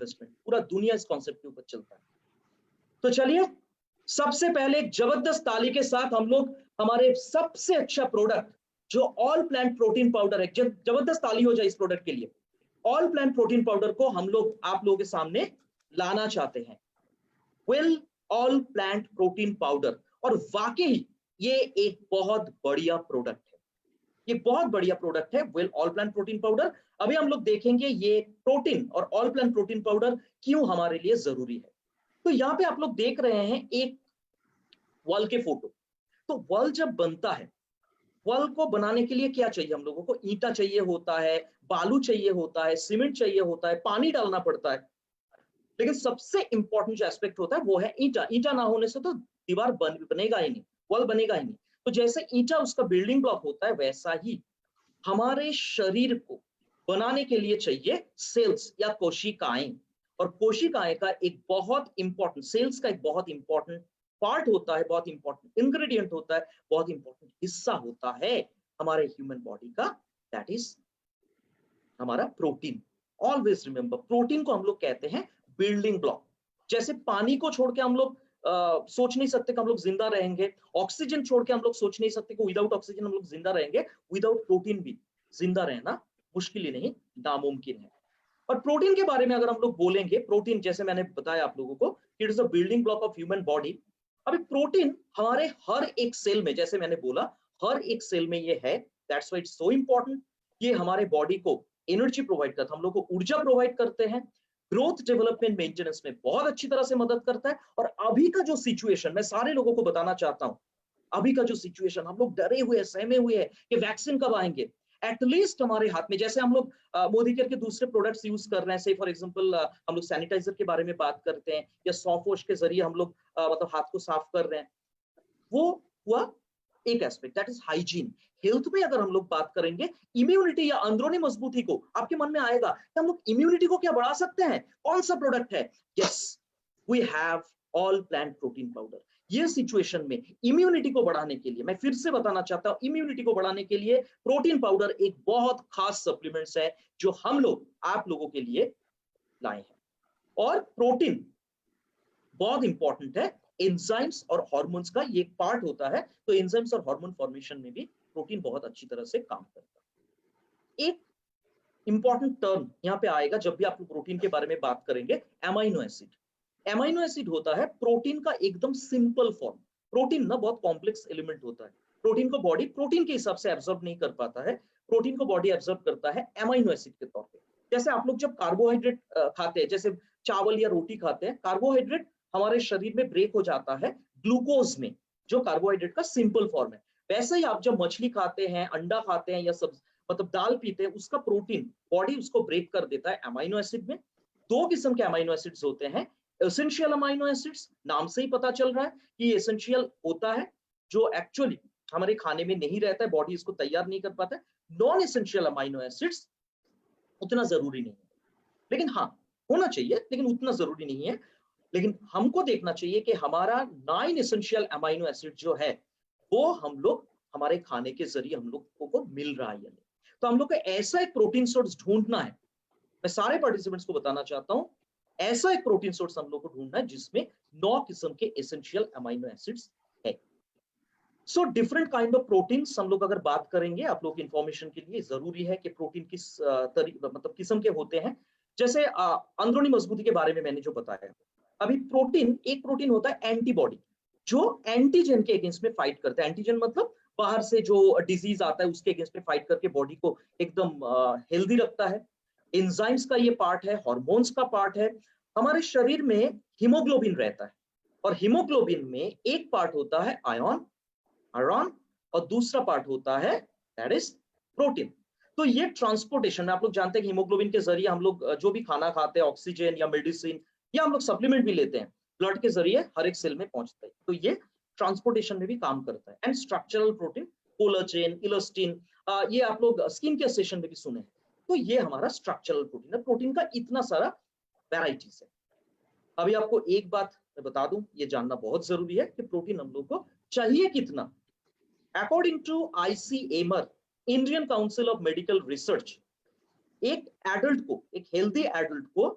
Investment, पूरा दुनिया इस कॉन्सेप्ट के ऊपर चलता है। तो चलिए सबसे पहले एक जबरदस्त ताली के साथ हम लोग हमारे सबसे अच्छा प्रोडक्ट जो ऑल प्लांट प्रोटीन पाउडर है, जबरदस्त ताली हो जाए इस प्रोडक्ट के लिए। ऑल प्लांट प्रोटीन पाउडर को हम लोग आप लोगों के सामने लाना चाहते हैं, well all plant protein powder. और वाकई ये एक बहुत बढ़िया प्रोडक्ट है, ये बहुत बढ़िया प्रोडक्ट है well all plant protein powder. अभी हम लोग देखेंगे ये प्रोटीन और ऑल प्लांट प्रोटीन पाउडर क्यों हमारे लिए जरूरी है। तो यहाँ पे आप लोग देख रहे हैं एक वॉल के फोटो। तो वॉल जब बनता है, वॉल को बनाने के लिए क्या चाहिए हम लोगों को? ईंटा चाहिए होता है, बालू चाहिए होता है, सीमेंट चाहिए होता है, पानी डालना पड़ता है। लेकिन सबसे इंपॉर्टेंट जो एस्पेक्ट होता है वो है ईंटा। ईंटा ना होने से तो दीवार बनेगा ही नहीं, वॉल बनेगा ही नहीं। तो जैसे ईंटा उसका बिल्डिंग ब्लॉक होता है, वैसा ही हमारे शरीर को बनाने के लिए चाहिए सेल्स या कोशिकाएं। और कोशिकाएं का एक बहुत इंपॉर्टेंट, सेल्स का एक बहुत इंपॉर्टेंट पार्ट होता है, बहुत इंपॉर्टेंट इंग्रेडिएंट होता है, बहुत इंपॉर्टेंट हिस्सा होता है हमारे ह्यूमन बॉडी का, दैट इज हमारा प्रोटीन। ऑलवेज रिमेंबर, प्रोटीन को हम लोग कहते हैं बिल्डिंग ब्लॉक। जैसे पानी को छोड़ के हम लोग सोच नहीं सकते कि हम लोग जिंदा रहेंगे, ऑक्सीजन छोड़ के हम लोग सोच नहीं सकते कि विदाउट ऑक्सीजन हम लोग जिंदा रहेंगे, विदाउट प्रोटीन भी जिंदा रहना मुश्किल ही नहीं, नामुमकिन है। और प्रोटीन के बारे में अगर हम लोग बोलेंगे, प्रोटीन जैसे मैंने बताया आप लोगों को, it is a building block of human body. अभी प्रोटीन हमारे हर एक सेल में, जैसे मैंने बोला, हर एक सेल में ये है, that's why it's so important. ये हमारे बॉडी को एनर्जी प्रोवाइड करता है, हम लोग को ऊर्जा प्रोवाइड करते हैं, ग्रोथ डेवलपमेंट मेंटेनेंस में बहुत अच्छी तरह से मदद करता है। और अभी का जो सिचुएशन मैं सारे लोगों को बताना चाहता हूं, अभी का जो सिचुएशन, हम लोग डरे हुए हैं, सहमे हुए हैं कि वैक्सीन कब आएंगे। एटलीस्ट हमारे हाथ में, जैसे हम लोग मोदी केयर के दूसरे प्रोडक्ट्स यूज कर रहे हैं, से फॉर एग्जांपल हम लोग सैनिटाइजर के बारे में बात करते हैं, या सॉफ्ट वॉश के जरिए हम लोग मतलब हाथ को साफ कर रहे हैं, वो हुआ एक aspect, that is hygiene. Health में अगर हम लोग बात करेंगे, इम्यूनिटी या अंदरूनी मजबूती को, आपके मन में आएगा कि हम लोग इम्यूनिटी को क्या बढ़ा सकते हैं, कौन सा प्रोडक्ट है? Yes, we have all plant protein powder. ये सिचुएशन में इम्यूनिटी को बढ़ाने के लिए, मैं फिर से बताना चाहता हूं, इम्यूनिटी को बढ़ाने के लिए प्रोटीन पाउडर एक बहुत खास सप्लीमेंट्स है जो हम लोग आप लोगों के लिए लाए हैं। और प्रोटीन बहुत इंपॉर्टेंट है, एंजाइम्स और हार्मोन्स का ये पार्ट होता है। तो एंजाइम्स और हार्मोन फॉर्मेशन में भी प्रोटीन बहुत अच्छी तरह से काम करता है। एक इंपॉर्टेंट टर्म यहाँ पे आएगा जब भी आप प्रोटीन के बारे में बात करेंगे, एमाइनो एसिड। एमाइनो एसिड होता है प्रोटीन का एकदम सिंपल फॉर्म। प्रोटीन ना बहुत कॉम्प्लेक्स एलिमेंट होता है, प्रोटीन को बॉडी प्रोटीन के हिसाब से एब्जॉर्ब नहीं कर पाता है, प्रोटीन को बॉडी एब्जॉर्ब करता है एमाइनो एसिड के तौर पे। जैसे आप लोग जब कार्बोहाइड्रेट खाते हैं, जैसे चावल या रोटी खाते हैं, कार्बोहाइड्रेट हमारे शरीर में ब्रेक हो जाता है ग्लूकोज में, जो कार्बोहाइड्रेट का सिंपल फॉर्म है। वैसे ही आप जब मछली खाते हैं, अंडा खाते हैं, या सब मतलब दाल पीते हैं, उसका प्रोटीन बॉडी उसको ब्रेक कर देता है अमाइनो एसिड में। दो किस्म के अमाइनो एसिड्स होते हैं, एसेंशियल अमाइनो एसिड्स, नाम से ही पता चल रहा है कि एसेंशियल होता है, जो एक्चुअली हमारे खाने में नहीं रहता है, बॉडी इसको तैयार नहीं कर पाता है। नॉन एसेंशियल अमाइनो एसिड्स उतना जरूरी नहीं है, लेकिन हाँ होना चाहिए, लेकिन उतना जरूरी नहीं है। लेकिन हमको देखना चाहिए कि हमारा 9 एसेंशियल अमाइनो एसिड जो है वो हम लोग हमारे खाने के जरिए हम लोगों को मिल रहा है या नहीं। तो हम लोग को ऐसा एक प्रोटीन सोर्स ढूंढना है, मैं सारे पार्टिसिपेंट्स को बताना चाहता हूं, ऐसा एक प्रोटीन सोर्स हम लोग को ढूंढना है जिसमें 9 किस्म के एसेंशियल अमाइनो एसिड्स है। So different kind of proteins हम लोग अगर बात करेंगे, आप लोग इंफॉर्मेशन के लिए जरूरी है कि प्रोटीन किस मतलब किस्म के होते हैं। जैसे अंदरूनी मजबूती के बारे में मैंने जो बताया, अभी प्रोटीन, एक प्रोटीन होता है एंटीबॉडी, जो एंटीजन के अगेंस्ट में फाइट करता है। एंटीजन मतलब बाहर से जो डिजीज आता है उसके अगेंस्ट में फाइट करके बॉडी को एकदम हेल्दी रखता है। एंजाइम्स का ये पार्ट है, हार्मोन्स का पार्ट है। हमारे शरीर में हीमोग्लोबिन रहता है, और हीमोग्लोबिन में एक पार्ट होता है आयन, आयरन, और दूसरा पार्ट होता है दैट इज प्रोटीन। तो ये ट्रांसपोर्टेशन में आप लोग जानते हैं कि हीमोग्लोबिन के जरिए हम लोग जो भी खाना खाते हैं, ऑक्सीजन या मेडिसिन या हम लोग सप्लीमेंट भी लेते हैं, ब्लड के जरिए हर एक सेल में पहुंचता है। तो ये ट्रांसपोर्टेशन में भी काम करता है। And structural protein, collagen, elastin, ये आप लोग स्किन के सेशन में भी सुने हैं। तो ये हमारा स्ट्रक्चरल प्रोटीन है। प्रोटीन का इतना सारा वेराइटीज है। अभी आपको एक बात मैं बता दूं, ये जानना बहुत जरूरी है कि प्रोटीन हम लोग को चाहिए कितना। According to ICMR, Indian council of medical research, एक एडल्ट को, एक हेल्दी एडल्ट को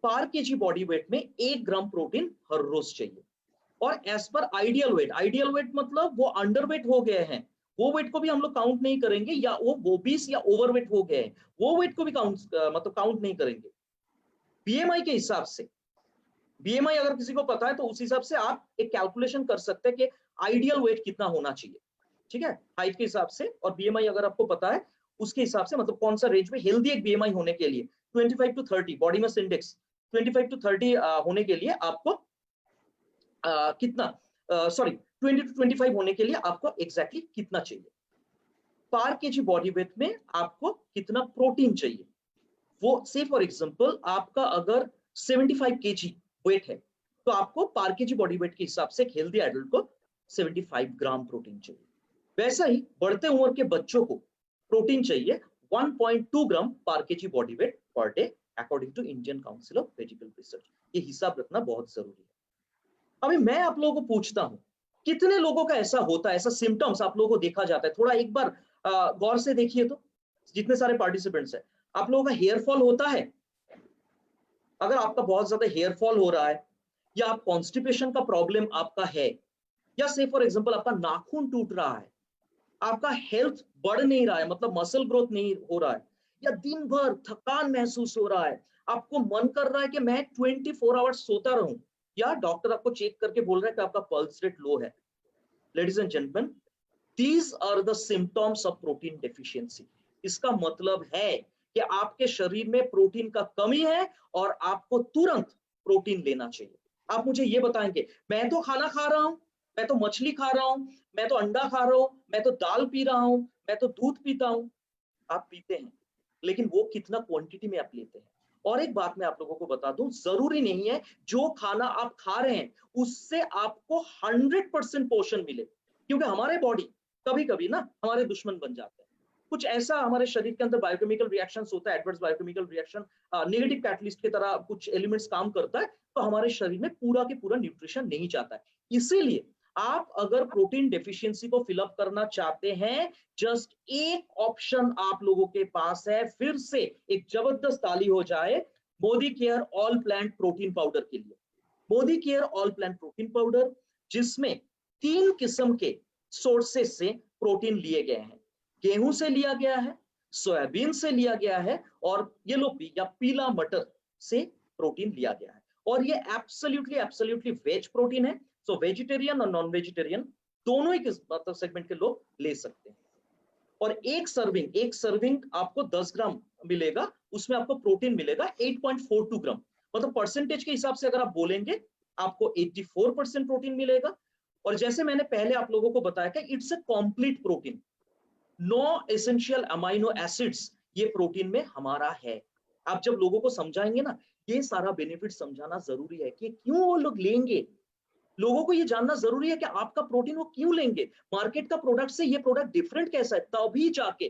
पर केजी बॉडी वेट में 1 ग्राम प्रोटीन हर रोज चाहिए। और एज पर आइडियल वेट मतलब वो अंडर वेट हो गए हैं, वो वेट को भी हम लोग काउंट नहीं करेंगे, या वो ओबीस या ओवरवेट हो गए हैं, वो वेट को भी काउंट नहीं करेंगे। बीएमआई के हिसाब से, बीएमआई अगर किसी को पता है तो उस हिसाब से आप एक कैलकुलेशन कर सकते हैं कि आइडियल वेट कितना होना चाहिए, ठीक है, हाइट के हिसाब से। और बीएमआई अगर आपको पता है उसके हिसाब से, मतलब कौन सा रेंज में हेल्दी एक बीएमआई होने के लिए 25 to 30 body mass index 25 to 30 होने के लिए आपको कितना 20 टू 25 होने के लिए आपको एग्जैक्टली कितना चाहिए। पर केजी बॉडी वेट में आपको कितना प्रोटीन चाहिए, वो से फॉर एग्जांपल आपका अगर 75 केजी वेट है तो आपको पर केजी बॉडी वेट के हिसाब से एक हेल्दी एडल्ट को 75 ग्राम प्रोटीन चाहिए। वैसा ही बढ़ते उम्र के बच्चों को प्रोटीन चाहिए 1.2 gram per KG body weight per day according to Indian council of medical research. ये हिसाब रखना बहुत जरूरी है। अभी मैं आप लोगों को पूछता हूं, कितने लोगों का ऐसा होता है, ऐसा सिम्टम्स आप लोगों को देखा जाता है? थोड़ा एक बार गौर से देखिए तो, जितने सारे पार्टिसिपेंट्स हैं, आप लोगों का हेयर फॉल होता है? अगर आपका बहुत ज्यादा हेयर फॉल हो रहा है, या आप कॉन्स्टिपेशन का प्रॉब्लम आपका है, या से फॉर एग्जांपल आपका नाखून टूट रहा है, आपका हेल्थ बढ़ नहीं रहा है, मतलब मसल ग्रोथ नहीं हो रहा है, या दिन भर थकान महसूस हो रहा है, आपको मन कर रहा है कि मैं 24 आवर्स सोता रहूं, या डॉक्टर आपको चेक करके बोल रहा है कि आपका पल्स रेट लो है, ladies and gentlemen, these are the symptoms of protein deficiency. इसका मतलब है कि आपके शरीर में प्रोटीन का कमी है और आपको तुरंत प्रोटीन लेना चाहिए। आप मुझे ये बताएंगे, मैं तो खाना खा रहा हूं, मैं तो मछली खा रहा हूं, मैं तो अंडा खा रहा हूं, मैं तो दाल पी रहा हूं, मैं तो दूध पीता हूं। आप पीते हैं, लेकिन वो कितना क्वांटिटी में आप लेते हैं? और एक बात मैं आप लोगों को बता दूं, जरूरी नहीं है जो खाना आप खा रहे हैं उससे आपको 100% पोषण मिले, क्योंकि हमारे बॉडी कभी कभी ना हमारे दुश्मन बन जाते हैं। कुछ ऐसा हमारे शरीर के अंदर बायोकेमिकल रिएक्शंस होता है, adverse biochemical reaction, negative catalyst की तरह कुछ एलिमेंट्स काम करता है, तो हमारे शरीर में पूरा के पूरा न्यूट्रिशन नहीं जाता है। इसीलिए आप अगर प्रोटीन डेफिशिएंसी को फिलअप करना चाहते हैं, जस्ट एक ऑप्शन आप लोगों के पास है, फिर से एक जबरदस्त ताली हो जाए Modi care all plant protein powder के लिए। Modi care all plant protein powder, जिसमें 3 किस्म के सोर्सेस से प्रोटीन लिए गए हैं। गेहूं से लिया गया है, सोयाबीन से लिया गया है, और येलो पी या पीला मटर से प्रोटीन लिया गया है। और ये एब्सोल्युटली वेज प्रोटीन है, सो वेजिटेरियन और नॉन वेजिटेरियन दोनों ही मतलब सेगमेंट के लोग ले सकते हैं। और एक सर्विंग आपको 10 ग्राम मिलेगा, उसमें आपको प्रोटीन मिलेगा 8.42 ग्राम, मतलब परसेंटेज के हिसाब से अगर आप बोलेंगे आपको 84% प्रोटीन मिलेगा। और जैसे मैंने पहले आप लोगों को बताया कि it's a complete protein, 9 essential amino acids ये प्रोटीन में हमारा है। आप जब लोगों को समझाएंगे ना, ये सारा बेनिफिट समझाना जरूरी है कि क्यों वो लोग लेंगे। लोगों को ये जानना जरूरी है कि आपका प्रोटीन वो क्यों लेंगे, मार्केट का प्रोडक्ट से ये प्रोडक्ट डिफरेंट कैसा है, तभी जाके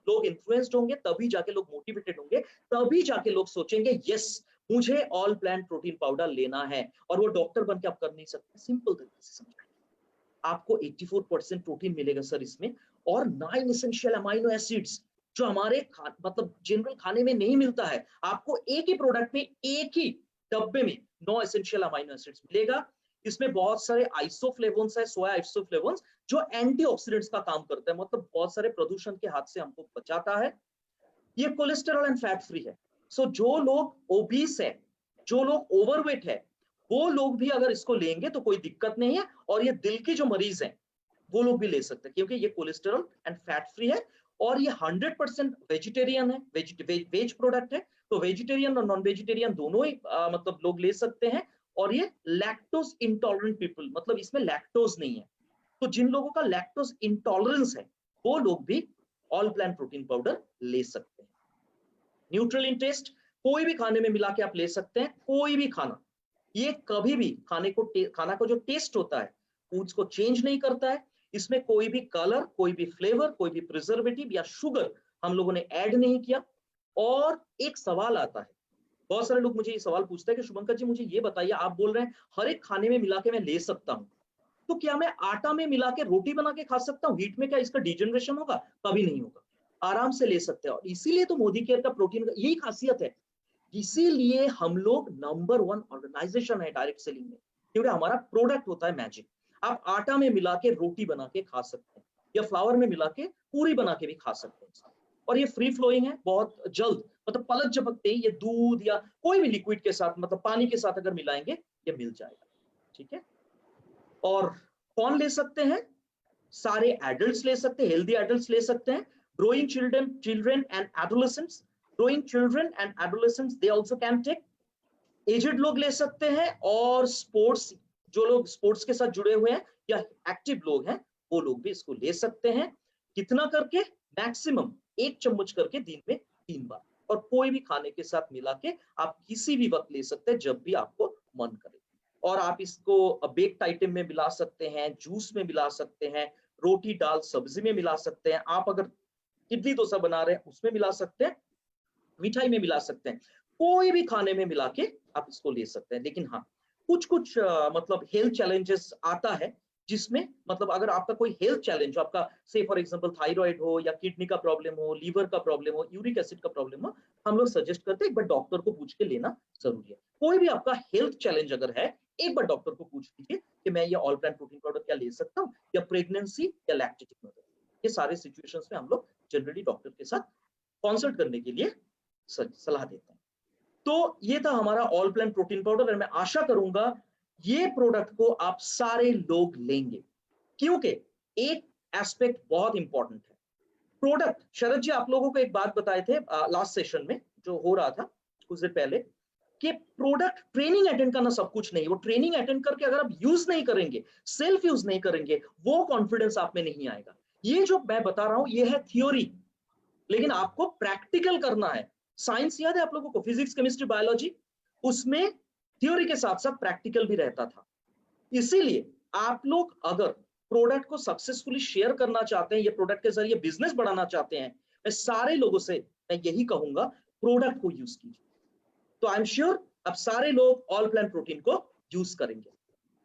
लोग इन्फ्लुएंस्ड होंगे, तभी जाके लोग मोटिवेटेड होंगे, तभी जाके लोग सोचेंगे यस मुझे ऑल प्लांट प्रोटीन पाउडर लेना है। और वो डॉक्टर बन के आप कर नहीं सकते, सिंपल तरीके से समझाएंगे। आपको 84% प्रोटीन मिलेगा सर इसमें, और 9 एसेंशियल अमाइनो एसिड्स जो हमारे मतलब जनरल खाने में नहीं मिलता है, आपको एक ही प्रोडक्ट में, एक ही डब्बे में 9 एसेंशियल अमाइनो एसिड्स मिलेगा। इसमें बहुत सारे आइसोफ्लेवोन्स है, सोया आइसोफ्लेवोन्स, जो एंटीऑक्सीडेंट्स का काम करता है, मतलब बहुत सारे प्रदूषण के हाथ से हमको बचाता है। ये कोलेस्टेरॉल एंड फैट फ्री है। सो जो लोग ओबीस है, जो लोग ओवरवेट है, वो लोग भी अगर इसको लेंगे तो कोई दिक्कत नहीं है। और ये दिल के जो मरीज हैं वो लोग भी ले सकते हैं, क्योंकि ये कोलेस्टेरॉल एंड फैट फ्री है, और ये 100% वेजिटेरियन है, वेज प्रोडक्ट है। तो वेजिटेरियन और नॉन वेजिटेरियन दोनों ही मतलब लोग ले सकते हैं। और ये लैक्टोज इंटॉलरेंट पीपल, मतलब इसमें लैक्टोज नहीं है, तो जिन लोगों का लैक्टोज इंटॉलरेंस है वो लोग भी ऑल प्लांट प्रोटीन पाउडर ले सकते हैं। न्यूट्रल इन टेस्ट, कोई भी खाने में मिला के आप ले सकते हैं, कोई भी खाना, ये कभी भी खाना को जो टेस्ट होता है फूड्स को चेंज नहीं करता है। इसमें कोई भी कलर, कोई भी फ्लेवर, कोई भी प्रिजर्वेटिव या शुगर हम लोगों ने ऐड नहीं किया। और एक सवाल आता है, बहुत सारे लोग मुझे ये सवाल पूछते हैं कि शुभंकर जी मुझे ये बताइए, आप बोल रहे हैं हर एक खाने में मिला के मैं ले सकता हूँ, तो क्या मैं आटा में मिला के रोटी बना के खा सकता हूँ? हीट में क्या इसका डिजनरेशन होगा? कभी नहीं होगा, आराम से ले सकते हैं। और इसीलिए तो मोदी केयर का प्रोटीन का यही खासियत है इसीलिए हम लोग नंबर 1 ऑर्गेनाइजेशन है डायरेक्ट सेलिंग में, क्योंकि हमारा प्रोडक्ट होता है मैजिक। आप आटा में मिला के रोटी बना के खा सकते हैं, या फ्लावर में मिला के पूरी बना के भी खा सकते हैं, और ये फ्री फ्लोइंग है। बहुत जल्द मतलब पलक झपकते ही ये दूध या कोई भी लिक्विड के साथ, मतलब पानी के साथ अगर मिलाएंगे ये मिल जाएगा, ठीक है। और कौन ले सकते हैं? सारे एडल्ट्स ले सकते हैं, हेल्दी एडल्ट्स ले सकते हैं, growing children and adolescents, growing children and adolescents they also can take, aged लोग ले सकते हैं, और स्पोर्ट्स, जो लोग स्पोर्ट्स के साथ जुड़े हुए हैं या एक्टिव लोग हैं वो लोग भी इसको ले सकते हैं। कितना करके? मैक्सिमम 1 चम्मच करके दिन में 3 बार, और कोई भी खाने के साथ मिला के आप किसी भी वक्त ले सकते हैं जब भी आपको मन करे। और आप इसको बेक्ड आइटम में मिला सकते हैं, जूस में मिला सकते हैं, रोटी दाल सब्जी में मिला सकते हैं, आप अगर इडली डोसा बना रहे हैं उसमें मिला सकते हैं, मिठाई में मिला सकते हैं, कोई भी खाने में मिला के आप इसको ले सकते हैं। लेकिन हाँ, कुछ कुछ मतलब हेल्थ चैलेंजेस आता है, जिसमें मतलब अगर आपका कोई हेल्थ चैलेंज हो, आपका से फॉर एग्जांपल थायराइड हो, या किडनी का प्रॉब्लम हो, लीवर का प्रॉब्लम हो, यूरिक एसिड का प्रॉब्लम हो, हम लोग सजेस्ट करते हैं एक बार डॉक्टर को पूछ के लेना जरूरी है। कोई भी आपका हेल्थ चैलेंज अगर है, एक बार डॉक्टर को पूछ लीजिए कि मैं ये ऑल प्लांट प्रोटीन पाउडर क्या ले सकता हूँ, या प्रेगनेंसी या लैक्टेटिक मदर। ये सारे सिचुएशंस में हम लोग जनरली डॉक्टर के साथ कंसल्ट करने के लिए सलाह देते हैं। तो ये था हमारा ऑल प्लांट प्रोटीन पाउडर, और मैं आशा करूंगा ये प्रोडक्ट को आप सारे लोग लेंगे, क्योंकि एक एस्पेक्ट बहुत इंपॉर्टेंट है। प्रोडक्ट, शरद जी आप लोगों को एक बात बताए थे लास्ट सेशन में जो हो रहा था कुछ देर पहले, कि प्रोडक्ट ट्रेनिंग अटेंड करना सब कुछ नहीं। वो ट्रेनिंग अटेंड करके अगर आप यूज नहीं करेंगे, सेल्फ यूज नहीं करेंगे, वो कॉन्फिडेंस आप में नहीं आएगा। ये जो मैं बता रहा हूं ये है थ्योरी, लेकिन आपको प्रैक्टिकल करना है। साइंस याद है आप लोगों को, फिजिक्स केमिस्ट्री बायोलॉजी, उसमें थ्योरी के साथ साथ प्रैक्टिकल भी रहता था। इसीलिए आप लोग अगर प्रोडक्ट को सक्सेसफुली शेयर करना चाहते हैं, ये प्रोडक्ट के जरिए बिजनेस बढ़ाना चाहते हैं, मैं सारे लोगों से मैं यही कहूंगा, प्रोडक्ट को यूज कीजिए। तो आई एम श्योर अब सारे लोग ऑल प्लांट प्रोटीन को यूज करेंगे।